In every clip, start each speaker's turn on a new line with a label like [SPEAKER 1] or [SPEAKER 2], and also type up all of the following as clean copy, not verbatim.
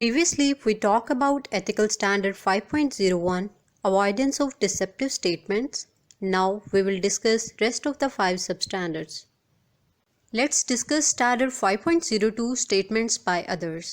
[SPEAKER 1] Previously, we talked about Ethical Standard 5.01, Avoidance of Deceptive Statements. Now, we will discuss rest of the 5 substandards. Let's discuss Standard 5.02 Statements by Others.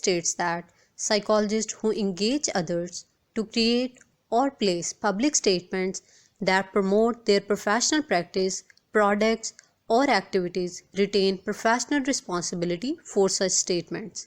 [SPEAKER 1] states that psychologists who engage others to create or place public statements that promote their professional practice, products or activities retain professional responsibility for such statements.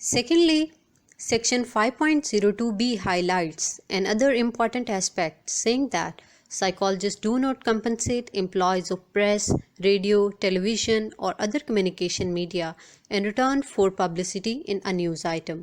[SPEAKER 1] Secondly, Section 5.02B highlights another important aspect, saying that psychologists do not compensate employees of press, radio, television, or other communication media in return for publicity in a news item.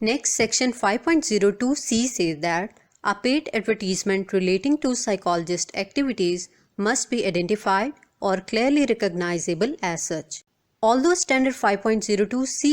[SPEAKER 1] Next, Section 5.02C says that a paid advertisement relating to psychologist activities must be identified or clearly recognizable as such. Although Standard 5.02C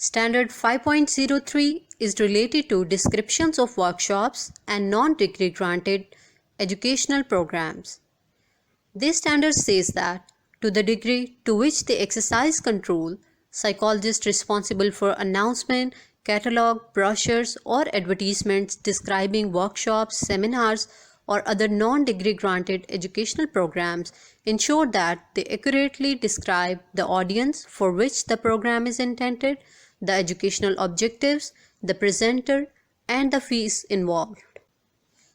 [SPEAKER 1] Standard 5.03 is related to descriptions of workshops and non-degree granted educational programs. This standard says that to the degree to which they exercise control, psychologists responsible for announcement, catalog, brochures or advertisements describing workshops, seminars or other non-degree granted educational programs ensure that they accurately describe the audience for which the program is intended, the educational objectives, the presenter and the fees involved.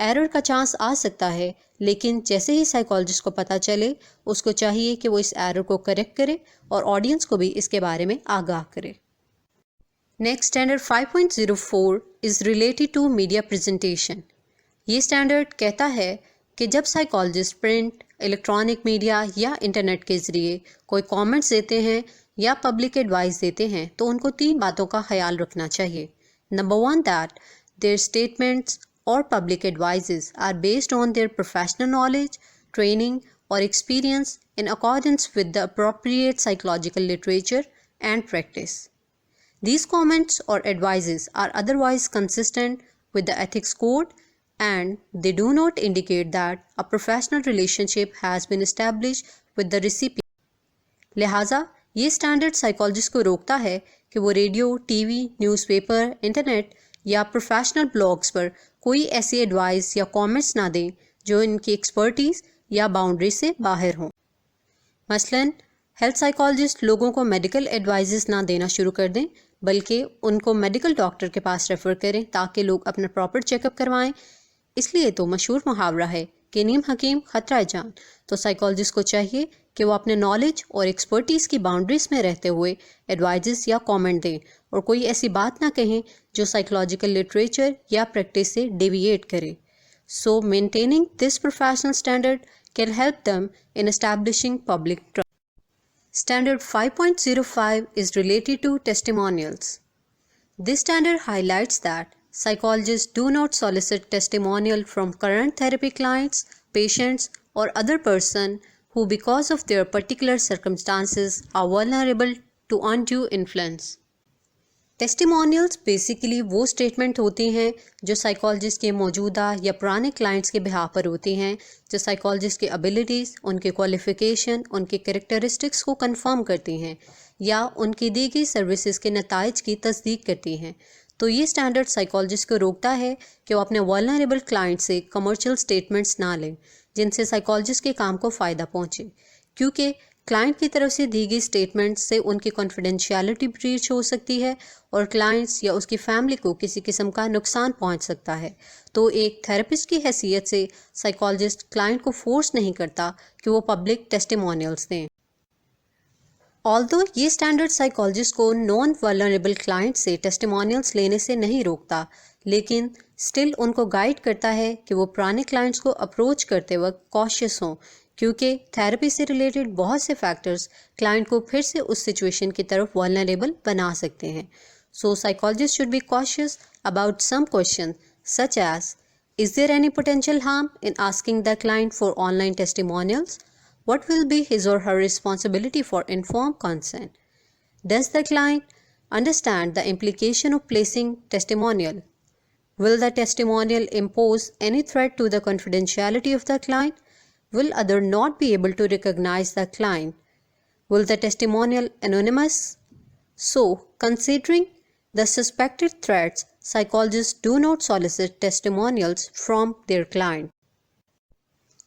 [SPEAKER 1] Error کا chance آ سکتا ہے، لیکن جیسے ہی psychologist کو پتہ چلے اس کو چاہیے کہ وہ اس ایرر کو کریکٹ کرے اور آڈینس کو بھی اس کے بارے میں آگاہ کرے۔ Next standard 5.04 is related to media presentation. یہ اسٹینڈرڈ کہتا ہے کہ جب سائیکالوجسٹ پرنٹ، الیکٹرانک میڈیا یا انٹرنیٹ کے ذریعے کوئی کامنٹس دیتے ہیں یا پبلک ایڈوائز دیتے ہیں تو ان کو 3 باتوں کا خیال رکھنا چاہیے۔ Number 1 that their statements or public advices are based on their professional knowledge, training or experience in accordance with the appropriate psychological literature and practice. These comments or advices are otherwise consistent with the ethics code and they do not indicate that a professional relationship has been established with the recipient. لہٰذا یہ standard psychologist کو روکتا ہے کہ وہ radio, T V, news paper, internet یا professional blogs پر کوئی ایسی ایڈوائز یا کامنٹس نہ دیں جو ان کی ایکسپرٹیز یا باؤنڈری سے باہر ہوں۔ مثلاً ہیلتھ سائیکالوجسٹ لوگوں کو میڈیکل ایڈوائزز نہ دینا شروع کر دیں، بلکہ ان کو میڈیکل ڈاکٹر کے پاس ریفر کریں تاکہ لوگ اپنا پراپر چیک اپ کروائیں۔ اس لیے تو مشہور محاورہ ہے کہ نیم حکیم خطرہ جان۔ تو سائیکالوجسٹ کو چاہیے کہ وہ اپنے نالج اور ایکسپرٹیز کی باؤنڈریز میں رہتے ہوئے ایڈوائزز یا کامنٹ دیں اور کوئی ایسی بات نہ کہیں جو سائیکولوجیکل لٹریچر یا پریکٹس سے ڈیویٹ کرے۔ So maintaining this professional standard can help them in establishing public trust. Standard 5.05 is related to testimonials. This standard highlights that psychologists do not solicit testimonial from current therapy clients, patients, or other person who because of their particular circumstances are vulnerable to undue influence. Testimonials basically وہ statement ہوتی ہیں جو psychologist کے موجودہ یا پرانے clients کے behalf پر ہوتی ہیں، جو سائیکالوجسٹ کی ابیلٹیز، ان کے کوالیفیکیشن، ان کے کریکٹرسٹکس کو کنفرم کرتی ہیں یا ان کی دی گئی سروسز کے نتائج کی تصدیق کرتی ہیں۔ تو یہ اسٹینڈرڈ سائیکالوجسٹ کو روکتا ہے کہ وہ اپنے والنریبل کلائنٹ سے کمرشل اسٹیٹمنٹس نہ لیں جن سے سائیکالوجسٹ کے کام کو فائدہ پہنچے، کیونکہ کلائنٹ کی طرف سے دی گئی اسٹیٹمنٹ سے ان کی کانفیڈینشیلٹی بریچ ہو سکتی ہے اور کلائنٹس یا اس کی فیملی کو کسی قسم کا نقصان پہنچ سکتا ہے۔ تو ایک تھراپسٹ کی حیثیت سے سائیکالوجسٹ کلائنٹ کو فورس نہیں کرتا کہ وہ پبلک ٹیسٹیمونیلز دیں۔ آلدو یہ اسٹینڈرڈ سائیکالوجسٹ کو نان ولنریبل کلائنٹ سے ٹیسٹیمونیلز لینے سے نہیں روکتا، لیکن اسٹل ان کو گائیڈ کرتا ہے کہ وہ پرانے کلائنٹس کو اپروچ کرتے وقت کاشیس ہوں، کیونکہ تھراپی سے ریلیٹڈ بہت سے فیکٹرز کلائنٹ کو پھر سے اس سچویشن کی طرف ولنریبل بنا سکتے ہیں۔ So psychologists should be cautious about some questions such as, is there any potential harm in asking the client for online testimonials? What will be his or her responsibility for informed consent? Does the client understand the implication of placing testimonial? Will the testimonial impose any threat to the confidentiality of the client? Will others not be able to recognize the client? Will the testimonial anonymous? So, considering the suspected threats, psychologists do not solicit testimonials from their client.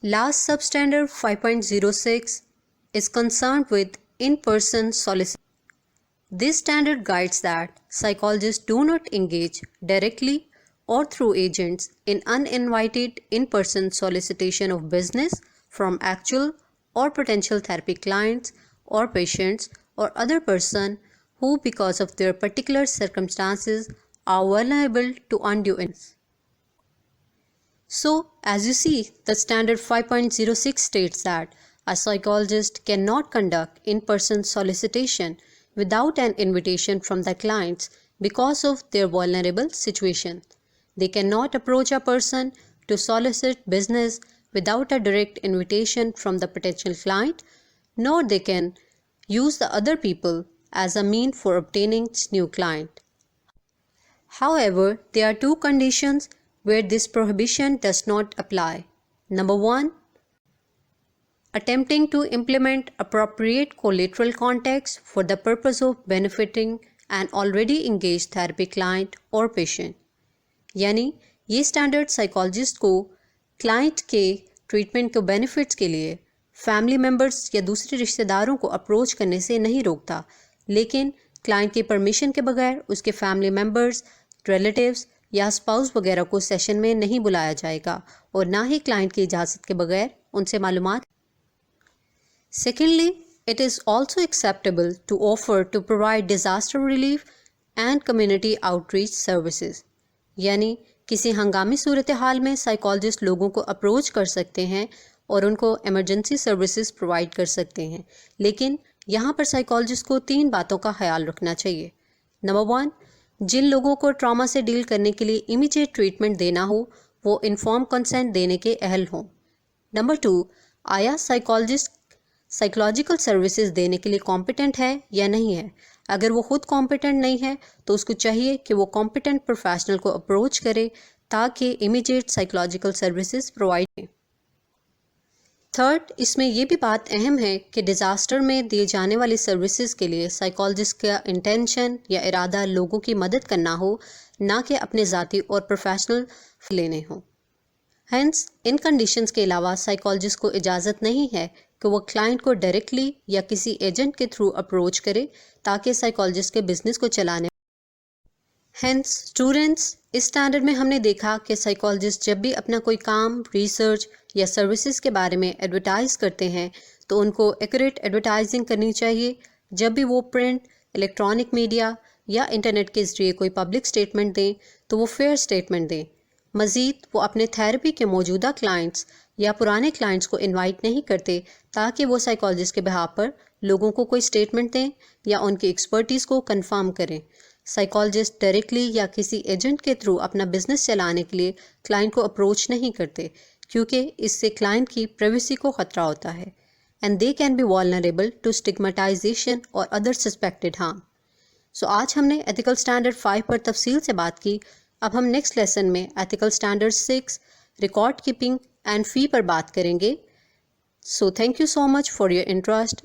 [SPEAKER 1] Last substandard 5.06 is concerned with in-person solicitation. This standard guides that psychologists do not engage directly or through agents in uninvited in-person solicitation of business from actual or potential therapy clients or patients or other person who because of their particular circumstances are vulnerable to undue influence. So, as you see, the standard 5.06 states that a psychologist cannot conduct in-person solicitation without an invitation from the clients because of their vulnerable situation. They cannot approach a person to solicit business without a direct invitation from the potential client, nor they can use the other people as a means for obtaining new client. However, there are 2 conditions where this prohibition does not apply. Number 1, attempting to implement appropriate collateral contacts for the purpose of benefiting an already engaged therapy client or patient. یعنی یہ standard psychologist کو client کے treatment کے benefits کے لیے family members یا دوسرے رشتہ داروں کو اپروچ کرنے سے نہیں روکتا، لیکن کلائنٹ کی پرمیشن کے بغیر اس کے فیملی ممبرس، ریلیٹیوز یا اسپاؤس وغیرہ کو سیشن میں نہیں بلایا جائے گا اور نہ ہی کلائنٹ کی اجازت کے بغیر ان سے معلومات. Secondly, it is also acceptable to offer to provide disaster relief and community outreach services. یعنی کسی ہنگامی صورتحال میں سائیکالوجسٹ لوگوں کو اپروچ کر سکتے ہیں اور ان کو ایمرجنسی سروسز پرووائڈ کر سکتے ہیں، لیکن یہاں پر سائیکالوجسٹ کو 3 باتوں کا خیال رکھنا چاہیے. نمبر 1، جن لوگوں کو ٹراما سے ڈیل کرنے کے لیے امیڈیٹ ٹریٹمنٹ دینا ہو وہ انفارم کنسنٹ دینے کے اہل ہوں. نمبر 2، آیا سائیکالوجسٹ سائیکولوجیکل سروسز دینے کے لیے کمپیٹنٹ ہے یا نہیں ہے. اگر وہ خود کمپیٹنٹ نہیں ہے تو اس کو چاہیے کہ وہ کمپیٹنٹ پروفیشنل کو اپروچ کرے تاکہ امیڈیٹ سائیکولوجیکل سروسز پرووائڈ کریں. تھرڈ، اس میں یہ بھی بات اہم ہے کہ ڈیزاسٹر میں دیے جانے والی سروسز کے لیے سائیکالوجسٹ کا انٹینشن یا ارادہ لوگوں کی مدد کرنا ہو، نہ کہ اپنے ذاتی اور پروفیشنل لینے ہوں. ہینس ان کنڈیشنز کے علاوہ سائیکالوجسٹ کو اجازت نہیں ہے کہ وہ کلائنٹ کو ڈائریکٹلی یا کسی ایجنٹ کے تھرو اپروچ کرے تاکہ سائیکالوجسٹ کے بزنس کو چلانے. ہینس اسٹوڈنٹس، اس اسٹینڈرڈ میں ہم نے دیکھا کہ سائیکالوجسٹ جب بھی اپنا کوئی کام، ریسرچ یا سروسز کے بارے میں ایڈورٹائز کرتے ہیں تو ان کو ایکوریٹ ایڈورٹائزنگ کرنی چاہیے. جب بھی وہ پرنٹ، الیکٹرانک میڈیا یا انٹرنیٹ کے ذریعے کوئی پبلک اسٹیٹمنٹ دیں تو وہ فیئر اسٹیٹمنٹ دیں. مزید وہ اپنے تھیراپی کے موجودہ کلائنٹس یا پرانے کلائنٹس کو انوائٹ نہیں کرتے تاکہ وہ سائیکالوجسٹ کے بہاف پر لوگوں کو کوئی اسٹیٹمنٹ دیں یا ان کی ایکسپرٹیز کو کنفرم کریں. سائیکالوجسٹ ڈائریکٹلی یا کسی ایجنٹ کے تھرو اپنا بزنس چلانے کے لیے کلائنٹ کو اپروچ نہیں کرتے کیونکہ اس سے کلائنٹ کی پرائیویسی کو خطرہ ہوتا ہے and they can be vulnerable to stigmatization اور ادر سسپیکٹڈ ہارم. سو آج ہم نے ایتھیکل اسٹینڈرڈ 5 پر تفصیل سے بات کی. اب ہم نیکسٹ لیسن میں ethical standard 6 record keeping and فی پر بات کریں گے. So thank you so much for your interest.